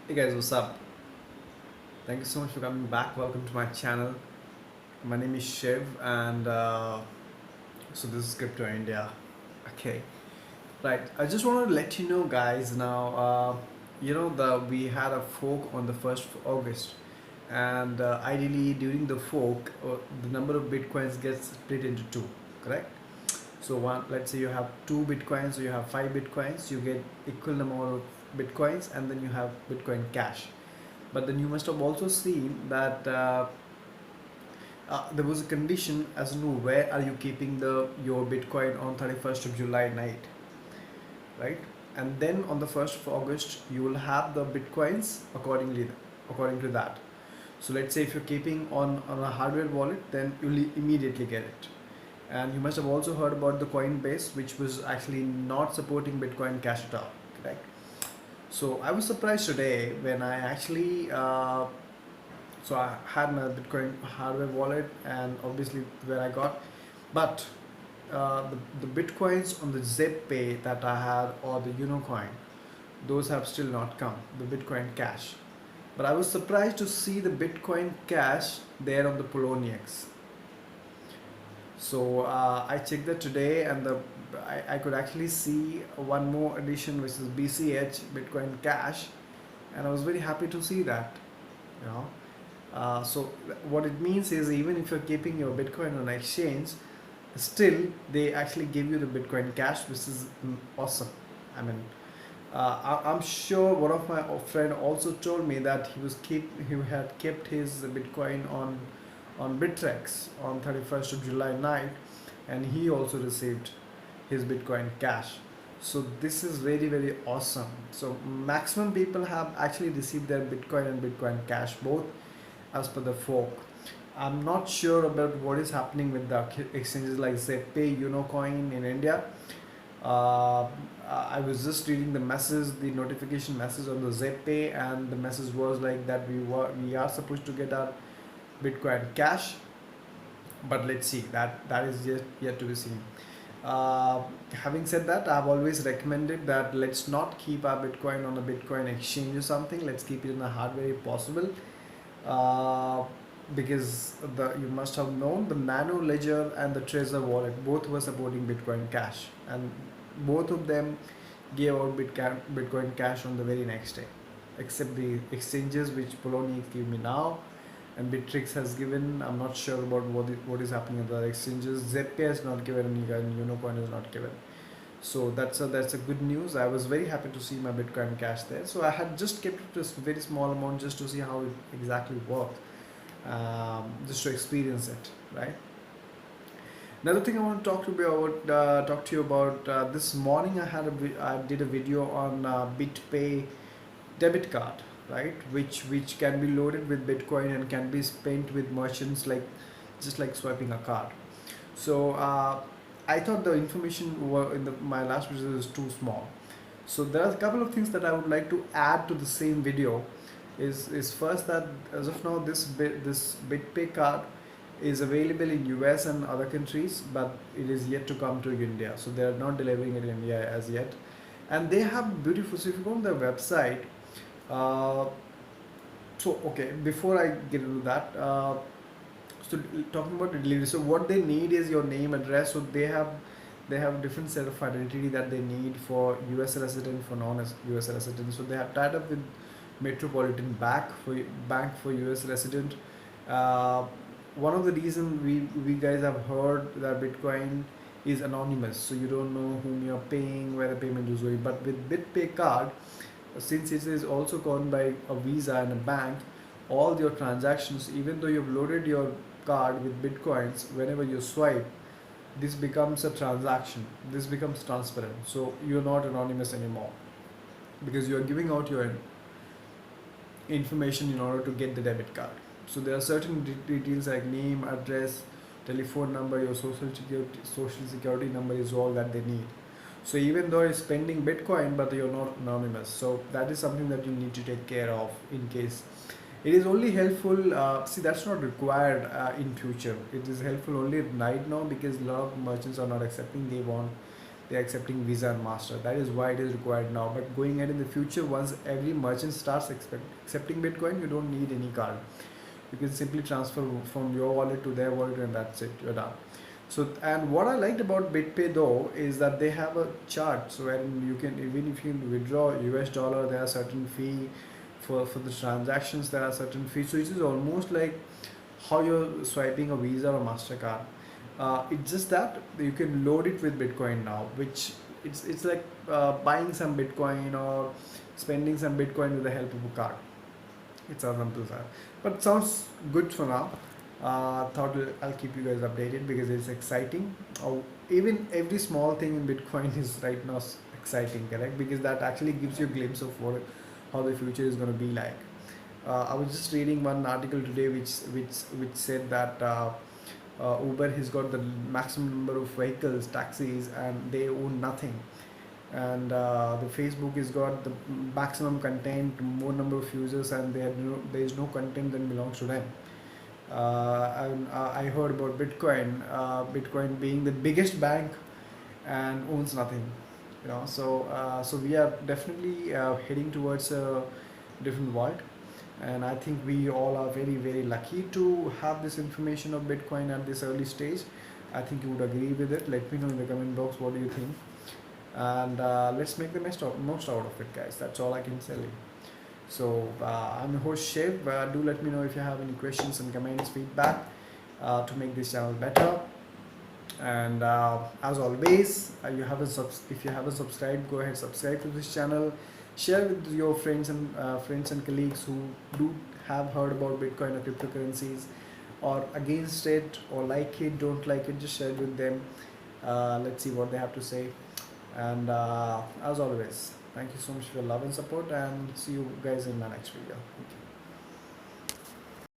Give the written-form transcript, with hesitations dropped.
Hey guys, what's up? Thank you so much for coming back. Welcome to my channel. My name is Shiv, and so this is Crypto India. Okay, right. I just want to let you know, guys. Now, we had a fork on the first of August, and ideally during the fork, the number of bitcoins gets split into two. Correct? So one, let's say you have two bitcoins, or you have five bitcoins, you get equal amount of bitcoins, and then you have Bitcoin Cash. But then you must have also seen that there was a condition as to where are you keeping the your Bitcoin on 31st of July night, right? And then on the 1st of August, you will have the Bitcoins according to that. So let's say if you're keeping on a hardware wallet, then you'll immediately get it. And you must have also heard about the Coinbase, which was actually not supporting Bitcoin Cash at all, correct? So I was surprised today when I actually so I had my Bitcoin hardware wallet, and obviously where I got, but the Bitcoins on the ZipPay that I had, or the Unocoin, those have still not come, the Bitcoin Cash. But I was surprised to see the Bitcoin Cash there on the Poloniex. So I checked that today, and I could actually see one more addition, which is BCH, Bitcoin Cash, and I was very happy to see that. You know, so what it means is, even if you're keeping your Bitcoin on exchange, still they actually give you the Bitcoin Cash, which is awesome. I mean, I'm sure one of my friend also told me that he had kept his Bitcoin on Bittrex on 31st of July night, and he also received his Bitcoin Cash. So this is very awesome. So maximum people have actually received their Bitcoin and Bitcoin Cash both as per the fork. I'm not sure about what is happening with the exchanges like ZPay, Unocoin in India. Uh, I was just reading the message, the notification message on the ZPay, and the message was like that we are supposed to get our Bitcoin Cash, but let's see, that is yet to be seen. Having said that, I've always recommended that let's not keep our Bitcoin on a Bitcoin exchange or something. Let's keep it in a hardware if possible. Uh, because you must have known the Nano Ledger and the Trezor wallet both were supporting Bitcoin Cash, and both of them gave out Bitcoin Cash on the very next day, except the exchanges which Poloniex give me now and Bittrex has given. I'm not sure about what is happening at the other exchanges. ZPay has not given, and Unocoin has not given. So that's a good news. I was very happy to see my Bitcoin Cash there. So I had just kept it to a very small amount just to see how it exactly worked, just to experience it, right? Another thing I want to talk to you about. This morning I did a video on BitPay debit card, right? Which can be loaded with Bitcoin and can be spent with merchants, like just like swiping a card. So I thought the information in my last video is too small. So there are a couple of things that I would like to add to the same video. Is first that as of now this BitPay card is available in US and other countries, but it is yet to come to India. So they are not delivering it in India as yet, and they have beautiful. So if you go on their website, uh, so okay, before I get into that, so talking about the delivery, so what they need is your name, address. So they have different set of identity that they need for US resident, for non-US resident. So they have tied up with Metropolitan Bank for US resident. Uh, One of the reason we guys have heard that Bitcoin is anonymous, so you don't know whom you're paying, where the payment is going. But with BitPay card, since it is also governed by a Visa and a bank, all your transactions, even though you've loaded your card with Bitcoins, whenever you swipe, this becomes a transaction. This becomes transparent. So you're not anonymous anymore, because you're giving out your information in order to get the debit card. So there are certain details like name, address, telephone number, your social security number is all that they need. So even though you're spending Bitcoin, but you're not anonymous. So that is something that you need to take care of in case. It is only helpful. See, that's not required in future. It is helpful only right now because a lot of merchants are not accepting. they're accepting Visa and Master. That is why it is required now. But going ahead in the future, once every merchant starts accepting Bitcoin, you don't need any card. You can simply transfer from your wallet to their wallet, and that's it. You're done. So, and what I liked about BitPay though is that they have a chart, so wherein you can, even if you withdraw US dollar, there are certain fee for the transactions. There are certain fees. So it is almost like how you're swiping a Visa or Mastercard. It's just that you can load it with Bitcoin now, which it's like buying some Bitcoin or spending some Bitcoin with the help of a card. It's as simple as that. But it sounds good for now. Thought I'll keep you guys updated because it's exciting. Even every small thing in Bitcoin is right now exciting, correct? Because that actually gives you a glimpse of how the future is going to be like. I was just reading one article today which said that Uber has got the maximum number of vehicles, taxis, and they own nothing. And the Facebook has got the maximum content, more number of users, and there is no content that belongs to them. I heard about Bitcoin. Bitcoin being the biggest bank and owns nothing. So we are definitely heading towards a different world, and I think we all are very very lucky to have this information of Bitcoin at this early stage. I think you would agree with it. Let me know in the comment box what do you think, and let's make the most out of it, guys. That's all I can tell you. So I'm your host Shiv. Do let me know if you have any questions and comments, feedback to make this channel better. And as always, if you haven't subscribed, go ahead subscribe to this channel. Share with your friends and colleagues who do have heard about Bitcoin or cryptocurrencies, or against it, or like it, don't like it. Just share it with them. Let's see what they have to say. And as always, thank you so much for your love and support, and see you guys in my next video. Thank you.